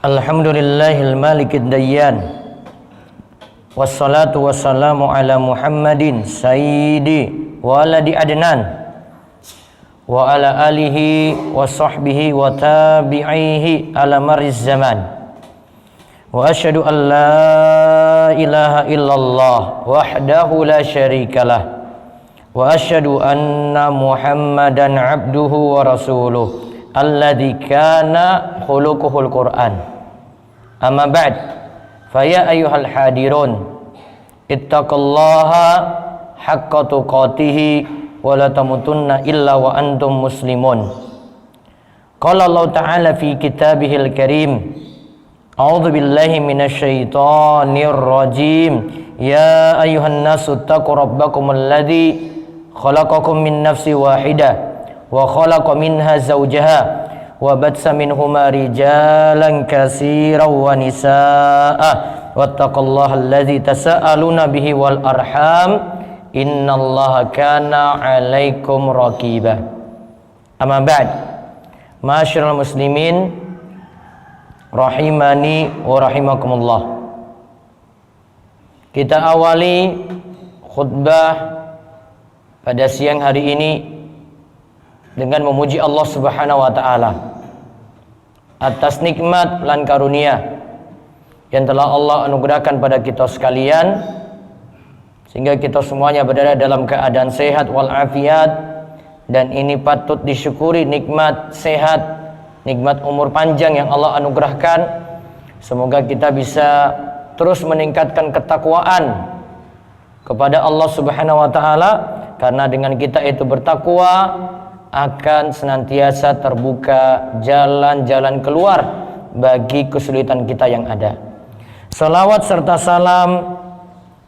Alhamdulillahil malikid dayyan. Wassalatu wassalamu ala Muhammadin sayyidi waladi adnan wa ala alihi wa sahbihi wa tabi'ihi ala mariz zaman. Wa asyhadu an la ilaha illallah wahdahu la syarikalah wa asyhadu anna Muhammadan abduhu wa rasuluh alladzi kana khuluquhul Qur'an. Amma ba'd, faya ayyuhal hadirun ittaqullaha haqqa tuqatih wa la tamutunna illa wa antum muslimun. Qala Allah ta'ala fi kitabihil karim, a'udzu billahi minasy syaithanir rajim. Ya ayyuhan nasu taqu rabbakumul ladzi khalaqakum min nafsin wahidah wa khalaqa minha zawjaha wa batsa minhuma rijalan katsiran wa nisaa wattaqullaha allazi tasaaluna bihi wal arham innallaha kana 'alaikum raqiba. Amma ba'd, ma'asyiral muslimin rahimani wa rahimakumullah. Kita awali khutbah pada siang hari ini dengan memuji Allah Subhanahu wa taala atas nikmat lan karunia yang telah Allah anugerahkan pada kita sekalian, sehingga kita semuanya berada dalam keadaan sehat walafiat, dan ini patut disyukuri nikmat sehat, nikmat umur panjang yang Allah anugerahkan. Semoga kita bisa terus meningkatkan ketakwaan kepada Allah Subhanahu wa taala, karena dengan kita itu bertakwa akan senantiasa terbuka jalan-jalan keluar bagi kesulitan kita yang ada. Salawat serta salam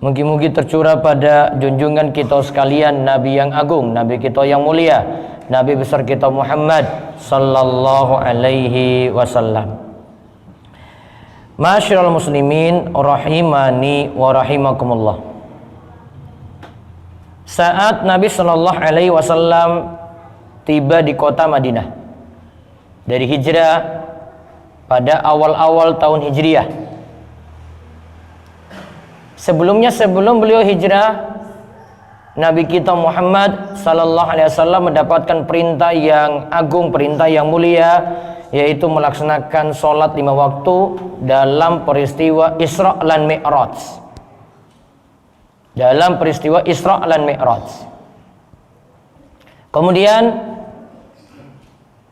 mugi-mugi tercurah pada junjungan kita sekalian, Nabi yang agung, Nabi kita yang mulia, Nabi besar kita Muhammad sallallahu alaihi wasallam. Ma'asyiral muslimin rahimani wa rahimakumullah. Saat Nabi sallallahu alaihi wasallam tiba di kota Madinah dari hijrah pada awal-awal tahun Hijriah. Sebelum beliau hijrah, Nabi kita Muhammad sallallahu alaihi wasallam mendapatkan perintah yang agung, perintah yang mulia, yaitu melaksanakan sholat 5 waktu dalam peristiwa Isra lan Mi'raj. Dalam peristiwa Isra lan Mi'raj. Kemudian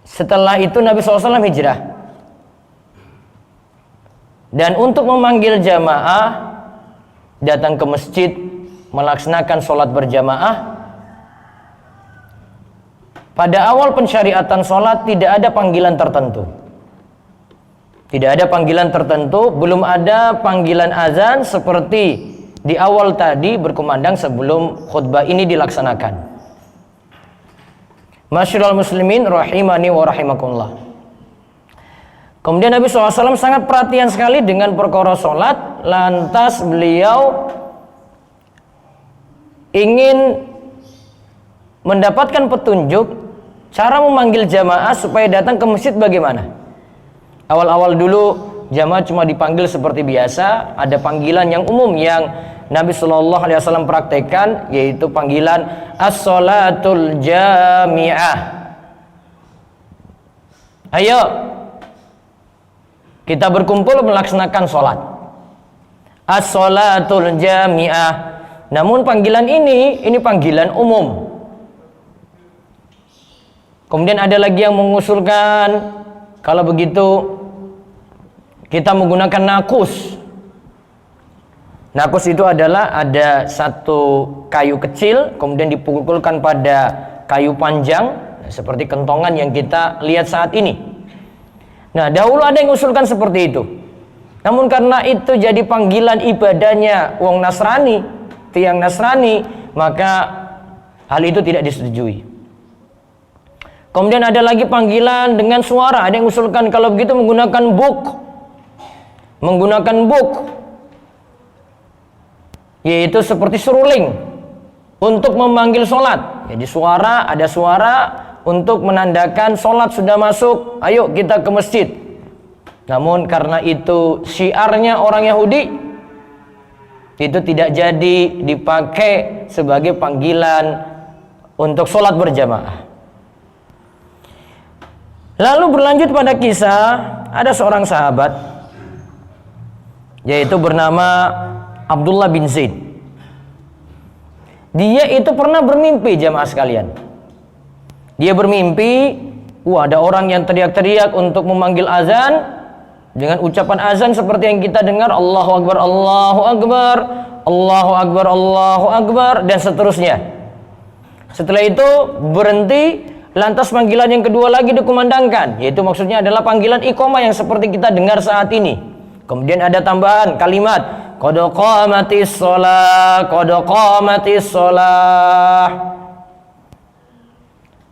setelah itu Nabi SAW hijrah, dan untuk memanggil jamaah datang ke masjid melaksanakan sholat berjamaah. Pada awal pensyariatan sholat tidak ada panggilan tertentu. Tidak ada panggilan tertentu, belum ada panggilan azan seperti di awal tadi berkumandang sebelum khutbah ini dilaksanakan. Ma'asyiral muslimin rahimani wa rahimakumullah. Kemudian Nabi SAW sangat perhatian sekali dengan perkara sholat. Lantas beliau ingin mendapatkan petunjuk cara memanggil jamaah supaya datang ke masjid bagaimana. Awal-awal dulu jamaah cuma dipanggil seperti biasa. Ada panggilan yang umum yang Nabi Shallallahu Alaihi Wasallam praktekkan, yaitu panggilan as-sholatul jami'ah. Ayo kita berkumpul melaksanakan sholat. As-sholatul jami'ah. Namun panggilan ini panggilan umum. Kemudian ada lagi yang mengusulkan, kalau begitu kita menggunakan nakus. Nakus itu adalah ada satu kayu kecil, kemudian dipukulkan pada kayu panjang seperti kentongan yang kita lihat saat ini. Nah, dahulu ada yang mengusulkan seperti itu. Namun karena itu jadi panggilan ibadahnya wong Nasrani, tiang Nasrani, maka hal itu tidak disetujui. Kemudian ada lagi panggilan dengan suara. Ada yang mengusulkan kalau begitu menggunakan buk. Yaitu seperti seruling untuk memanggil sholat. Jadi ada suara untuk menandakan sholat sudah masuk, ayo kita ke masjid. Namun karena itu syiarnya orang Yahudi, itu tidak jadi dipakai sebagai panggilan untuk sholat berjamaah. Lalu berlanjut pada kisah, ada seorang sahabat yaitu bernama Abdullah bin Zaid. Dia itu pernah bermimpi, jamaah sekalian. Dia bermimpi, ada orang yang teriak-teriak untuk memanggil azan dengan ucapan azan seperti yang kita dengar, Allahu Akbar, Allahu Akbar, Allahu Akbar, Allahu Akbar, dan seterusnya. Setelah itu berhenti, lantas panggilan yang kedua lagi dikumandangkan, yaitu maksudnya adalah panggilan iqamah yang seperti kita dengar saat ini. Kemudian ada tambahan kalimat qad qamatis shalah, qad qamatis shalah.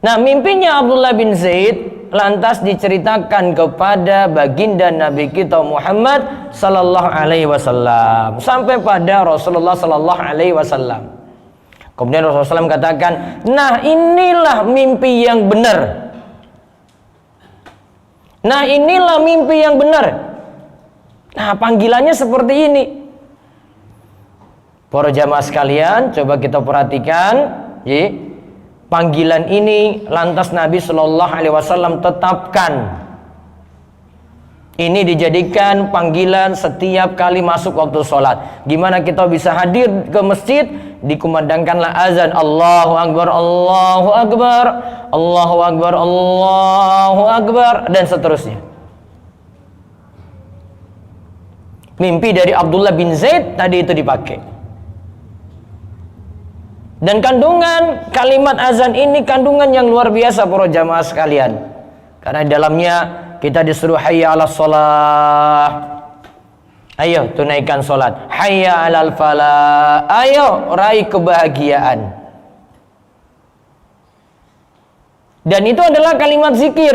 Nah, mimpinya Abdullah bin Zaid lantas diceritakan kepada baginda Nabi kita Muhammad sallallahu alaihi wasallam sampai pada Rasulullah sallallahu alaihi wasallam. Kemudian Rasulullah SAW katakan, "Nah, inilah mimpi yang benar. Nah, inilah mimpi yang benar." Nah, panggilannya seperti ini. Para jamaah sekalian, coba kita perhatikan, ya. Panggilan ini lantas Nabi Shallallahu Alaihi Wasallam tetapkan. Ini dijadikan panggilan setiap kali masuk waktu sholat. Gimana kita bisa hadir ke masjid? Dikumandangkanlah azan, Allahu Akbar, Allahu Akbar, Allahu Akbar, Allahu Akbar, dan seterusnya. Mimpi dari Abdullah bin Zaid tadi itu dipakai. Dan kandungan kalimat azan ini kandungan yang luar biasa para jamaah sekalian. Karena di dalamnya kita disuruh hayya 'alas shalah. Ayo tunaikan salat. Hayya 'alal falah. Ayo raih kebahagiaan. Dan itu adalah kalimat zikir.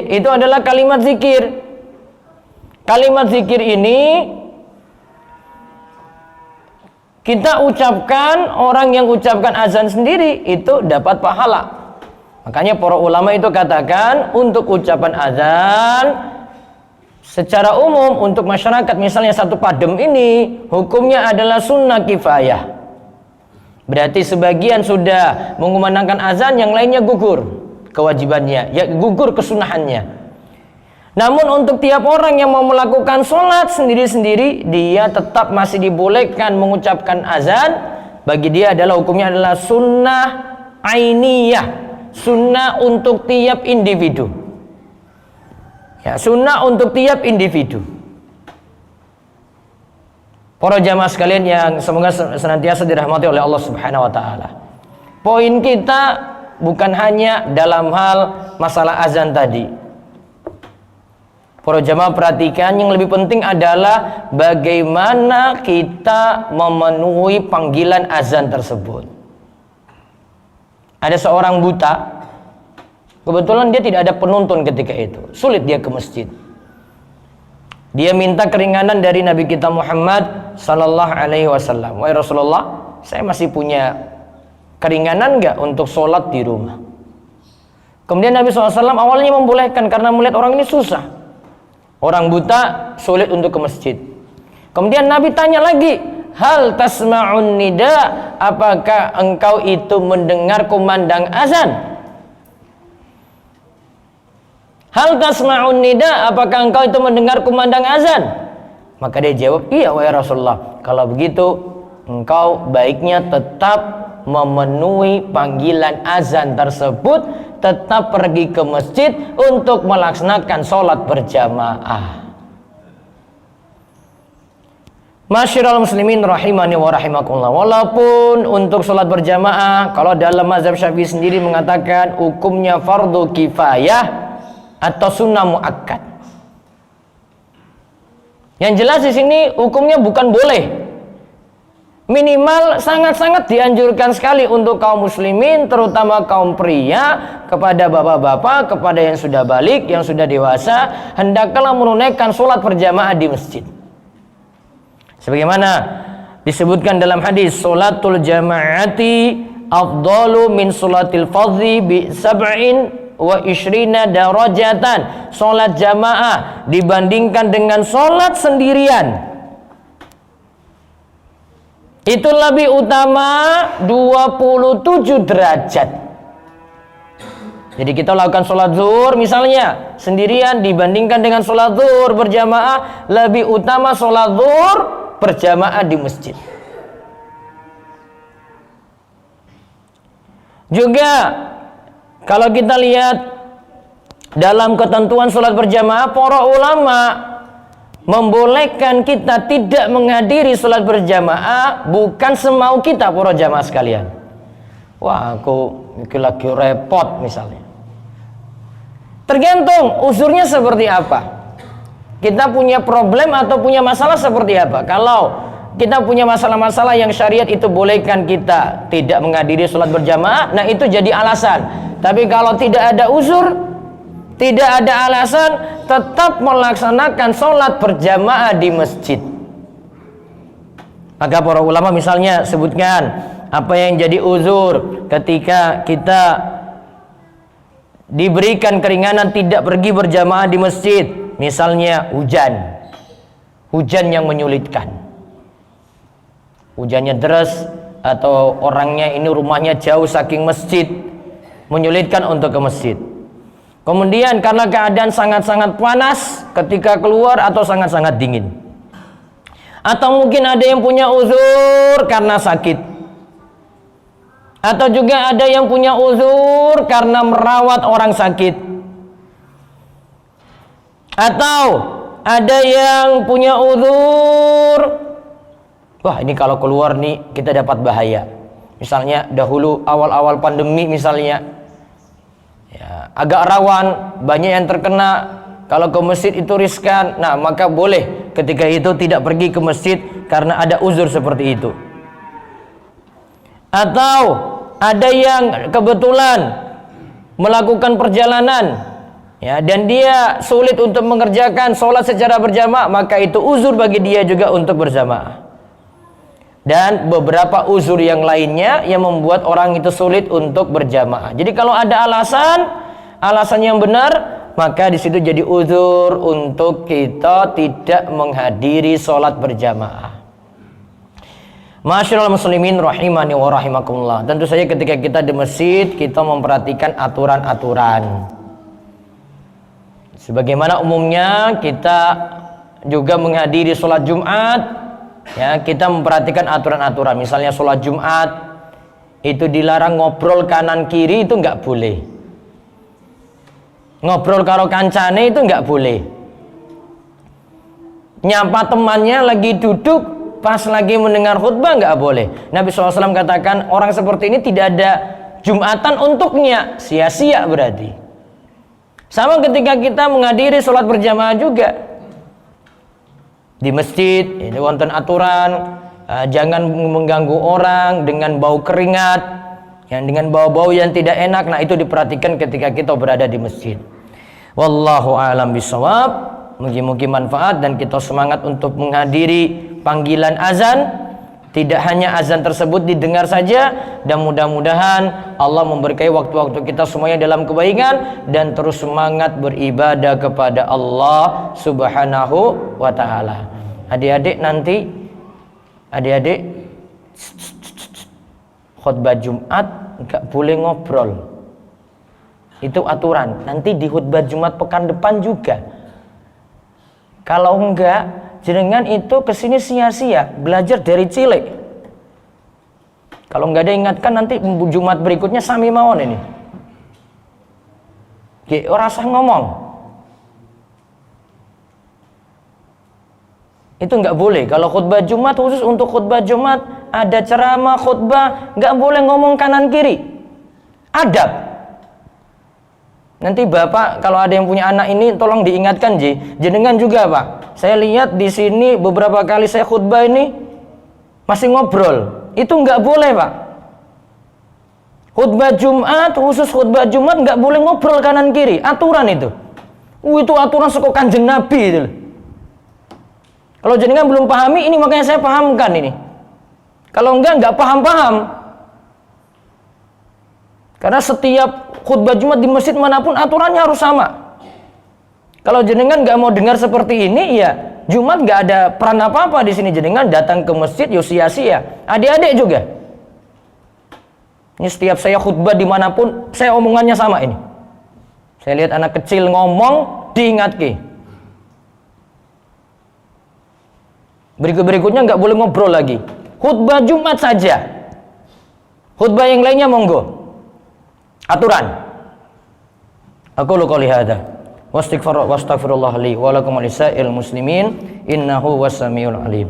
Itu adalah kalimat zikir. Kalimat zikir ini kita ucapkan, orang yang ucapkan azan sendiri itu dapat pahala. Makanya para ulama itu katakan untuk ucapan azan secara umum untuk masyarakat, misalnya satu Padem ini hukumnya adalah sunnah kifayah. Berarti sebagian sudah mengumandangkan azan, yang lainnya gugur kewajibannya, ya gugur kesunahannya. Namun untuk tiap orang yang mau melakukan sholat sendiri-sendiri, dia tetap masih dibolehkan mengucapkan azan. Bagi dia adalah hukumnya adalah sunnah ainiyah, sunnah untuk tiap individu. Ya, sunnah untuk tiap individu. Para jamaah sekalian yang semoga senantiasa dirahmati oleh Allah Subhanahu wa taala. Poin kita bukan hanya dalam hal masalah azan tadi. Para jamaah perhatikan, yang lebih penting adalah bagaimana kita memenuhi panggilan azan tersebut. Ada seorang buta, kebetulan dia tidak ada penonton ketika itu, sulit dia ke masjid. Dia minta keringanan dari Nabi kita Muhammad sallallahu alaihi wasallam. Wahai Rasulullah, saya masih punya keringanan enggak untuk sholat di rumah? Kemudian Nabi SAW awalnya membolehkan karena melihat orang ini susah. Orang buta sulit untuk ke masjid. Kemudian Nabi tanya lagi, hal tasma'un nida, apakah engkau itu mendengar kumandang azan? Hal tasma'un nida, apakah engkau itu mendengar kumandang azan? Maka dia jawab, iya wahai Rasulullah. Kalau begitu engkau baiknya tetap memenuhi panggilan azan tersebut, tetap pergi ke masjid untuk melaksanakan sholat berjamaah. Masyiral muslimin rahimani wa rahimakumullah. Walaupun untuk sholat berjamaah, kalau dalam mazhab Syafi'i sendiri mengatakan hukumnya fardu kifayah atau sunnah muakkad. Yang jelas di sini hukumnya bukan boleh. Minimal sangat-sangat dianjurkan sekali untuk kaum muslimin, terutama kaum pria, kepada bapak-bapak, kepada yang sudah balik, yang sudah dewasa, hendaklah menunaikan sholat berjamaah di masjid. Sebagaimana disebutkan dalam hadis, sholatul jama'ati afdalu min sholatil fardhi bi sab'in wa ishrina darajatan. Salat jamaah dibandingkan dengan salat sendirian itu lebih utama 27 derajat. Jadi kita lakukan sholat zuhur misalnya sendirian dibandingkan dengan sholat zuhur berjamaah, lebih utama sholat zuhur berjamaah di masjid. Juga kalau kita lihat dalam ketentuan sholat berjamaah, para ulama membolehkan kita tidak menghadiri sholat berjamaah bukan semau kita para jamaah sekalian. Wah, aku lagi repot misalnya. Tergantung uzurnya seperti apa. Kita punya problem atau punya masalah seperti apa. Kalau kita punya masalah-masalah yang syariat itu bolehkan kita tidak menghadiri sholat berjamaah, nah itu jadi alasan. Tapi kalau tidak ada uzur, tidak ada alasan, tetap melaksanakan sholat berjamaah di masjid. Maka para ulama misalnya sebutkan apa yang jadi uzur ketika kita diberikan keringanan tidak pergi berjamaah di masjid. Misalnya hujan yang menyulitkan, hujannya deras, atau orangnya ini rumahnya jauh saking masjid, menyulitkan untuk ke masjid. Kemudian karena keadaan sangat-sangat panas ketika keluar atau sangat-sangat dingin, atau mungkin ada yang punya uzur karena sakit, atau juga ada yang punya uzur karena merawat orang sakit, atau ada yang punya uzur, wah ini kalau keluar nih kita dapat bahaya. Misalnya dahulu awal-awal pandemi misalnya, ya, agak rawan, banyak yang terkena. Kalau ke masjid itu riskan, nah maka boleh ketika itu tidak pergi ke masjid karena ada uzur seperti itu. Atau ada yang kebetulan melakukan perjalanan, ya, dan dia sulit untuk mengerjakan sholat secara berjamaah, maka itu uzur bagi dia juga untuk berjamaah. Dan beberapa uzur yang lainnya yang membuat orang itu sulit untuk berjamaah. Jadi kalau ada alasan yang benar, maka di situ jadi uzur untuk kita tidak menghadiri sholat berjamaah. Masyaallah muslimin rahimani wa rahimakumullah. Tentu saja ketika kita di masjid, kita memperhatikan aturan-aturan. Sebagaimana umumnya kita juga menghadiri sholat Jumat, ya, kita memperhatikan aturan-aturan. Misalnya sholat Jumat itu dilarang ngobrol kanan kiri, itu nggak boleh. Ngobrol karo kancane itu nggak boleh. Nyapa temannya lagi duduk pas lagi mendengar khutbah nggak boleh. Nabi SAW katakan orang seperti ini tidak ada Jumatan untuknya, sia-sia berarti. Sama ketika kita menghadiri sholat berjamaah juga di masjid, ini wonten aturan, jangan mengganggu orang dengan bau keringat, yang dengan bau-bau yang tidak enak. Nah itu diperhatikan ketika kita berada di masjid. Wallahu a'lam bishawab. Mugi-mugi manfaat dan kita semangat untuk menghadiri panggilan azan. Tidak hanya azan tersebut didengar saja, dan mudah-mudahan Allah memberkahi waktu-waktu kita semuanya dalam kebaikan dan terus semangat beribadah kepada Allah Subhanahu wa ta'ala. Adik-adik nanti, khutbah Jumat nggak boleh ngobrol. Itu aturan. Nanti di khutbah Jumat pekan depan juga. Kalau enggak, jenengan itu kesini sia-sia, belajar dari cilik. Kalau enggak ada ingatkan, nanti Jumat berikutnya sami mawon ini. Ora usah ngomong. Itu enggak boleh. Kalau khutbah Jumat, khusus untuk khutbah Jumat, ada ceramah khutbah, enggak boleh ngomong kanan kiri. Adab. Nanti Bapak kalau ada yang punya anak ini tolong diingatkan, jenengan juga Pak. Saya lihat di sini beberapa kali saya khutbah ini masih ngobrol. Itu nggak boleh Pak. Khutbah Jumat, khusus khutbah Jumat nggak boleh ngobrol kanan kiri. Aturan itu. Itu aturan saka Kanjeng Nabi itu. Kalau jenengan belum pahami ini, makanya saya pahamkan ini. Kalau nggak paham-paham. Karena setiap khutbah Jumat di masjid manapun aturannya harus sama. Kalau jenengan nggak mau dengar seperti ini, ya Jumat nggak ada peran apa-apa di sini. Jenengan datang ke masjid, ya sia-sia. Adik-adik juga. Ini setiap saya khutbah dimanapun, saya omongannya sama ini. Saya lihat anak kecil ngomong, diingatke. Berikutnya nggak boleh ngobrol lagi. Khutbah Jumat saja. Khutbah yang lainnya monggo. Aturan. Aku qouli hadza. Wastaghfirullah li wa lakum wa lisa'il muslimin innahu was-sami'ul alim.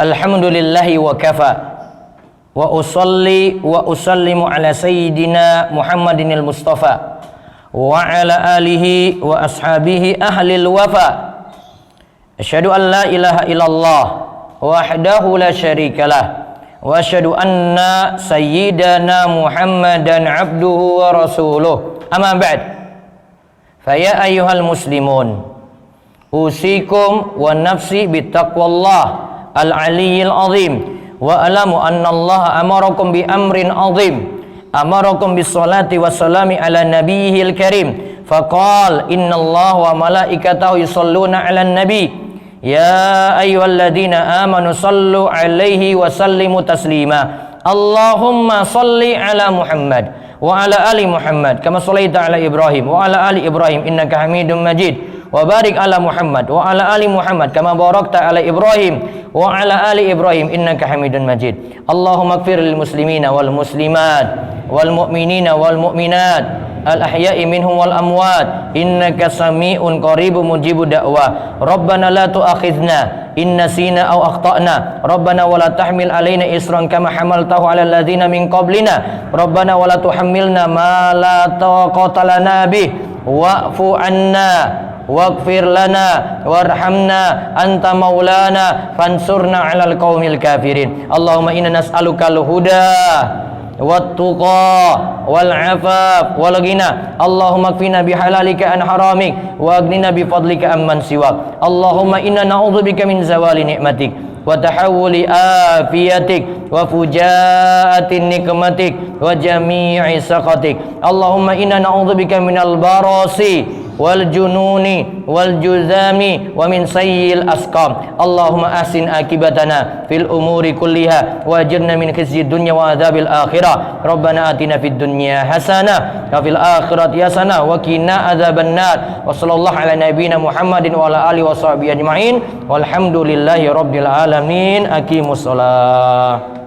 Alhamdulillahi wa kafa wa usalli wa usallimu ala sayyidina Muhammadin al-Mustafa wa ala alihi wa ashabihi ahlil wafa. Asyhadu an la ilaha illallah wahdahu la syarikalah wa asyhadu anna sayyidana Muhammadan abduhu wa rasuluh. Amma ba'd. Fa ya ayyuhal muslimun usikum wa nafsi bittaqwallah al-aliyyil azim wa alamu anna Allah amarakum bi amrin azim amarakum bis salati wassalami ala nabiyyil karim faqala inna Allah wa malaikatahu yusalluna ala nabi ya ayyuhalladzina amanu sallu alaihi wa sallimu taslima Allahumma salli ala Muhammad wa ala ali Muhammad kama shallaita ala Ibrahim wa ala ali Ibrahim innaka Hamidum Majid wa barik ala Muhammad wa ala ali Muhammad kama barakta ala Ibrahim wa ala ali Ibrahim innaka Hamidun Majid. Allahumma ighfir lil muslimina wal muslimat wal mu'minina wal mu'minat al ahya'i minhum wal amwat innaka sami'un qaribun mujibud da'wah. Rabbana la tu'akhidhna in nasina aw akhtana Rabbana wa la tahmil alaina isran kama hamaltahu ala alladhina min qablina Rabbana wa la tuhammilna ma la taqata lana bih wa'fu anna waghfir lana warhamna anta maulana fansurna 'alal qaumil kafirin. Allahumma inna nas'alukal huda wat tuqa wal 'afaf wal ghina. Allahumma kfina bihalalika an haramik wa aghnina bi fadlika amman siwak. Allahumma inna na'udzubika min zawali ni'matik wa tahawuli afiyatik wa fujaati nikmatik wa jami'i saqatik. Allahumma inna na'udzubika minal barasi wal jununi wal juzami wa min sayyil asqam. Allahumma ahsin akibatana fil umuri kulliha wa ajirna min khizyid dunya wa adzabil akhirah. Rabbana atina fid dunya hasanah wa fil akhirati hasanah wa qina adzaban nar. Wa sallallahu ala nabiyyina Muhammadin wa ala alihi wa sahbihi ajma'in. Walhamdulillahi rabbil alamin. Aqimus shalah.